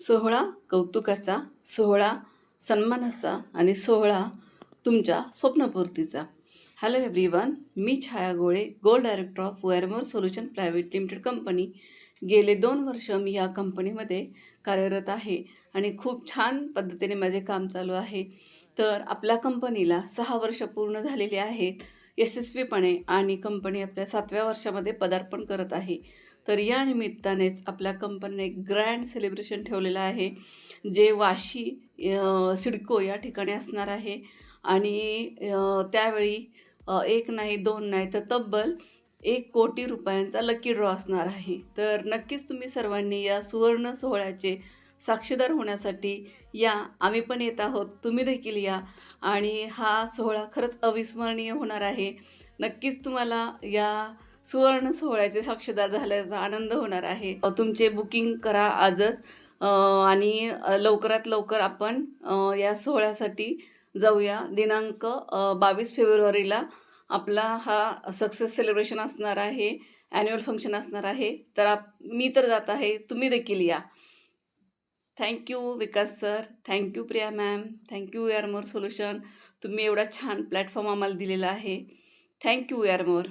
सोहळा कौतुकाचा, सोहळा सन्मानाचा आणि सोहळा तुमच्या स्वप्नपूर्तीचा. हॅलो एव्हरीवन, मी Chhaya Gole, gold director of Wearmore solution private limited company. गेले 2 वर्ष मी या कंपनीमध्ये कार्यरत आहे आणि खूप छान पद्धतीने माझे काम चालू आहे. तर आपल्या कंपनीला 6 वर्ष पूर्ण झालेली आहेत यशस्वीपणे आणि कंपनी आपल्या 7व्या वर्षामध्ये पदार्पण करत आहे. तर या निमित्तानेच आपल्या कंपनीने एक ग्रँड सेलिब्रेशन ठेवलेलं आहे, जे वाशी सिडको या ठिकाणी असणार आहे. आणि त्यावेळी 1 नाही 2 नाही तर तब्बल 1 कोटी रुपयांचा लकी ड्रॉ असणार आहे. तर नक्कीच तुम्ही सर्वांनी या सुवर्ण सोहळ्याचे साक्षीदार होण्यासाठी या. आम्ही पण येत आहोत, तुम्ही देखील या आणि हा सोहळा खरंच अविस्मरणीय होणार आहे. नक्कीच तुम्हाला या सुवर्ण सोहळ्याचे साक्षीदार झाल्याचा आनंद होणार आहे. तुमचे बुकिंग करा आजच आणि लवकरात लवकर आपण या सोहळ्यासाठी जाऊया. दिनांक 22 फेब्रुवारीला आपला हा सक्सेस सेलिब्रेशन असणार आहे, ॲन्युअल फंक्शन असणार आहे. तर मी तर जात आहे, तुम्ही देखील या. Thank you Vikas sir, thank you Priya ma'am, thank you Wearmore solution. तुम्ही एवढा छान प्लॅटफॉर्म आम्हाला दिलेला आहे. थँक्यू वेअरमोर.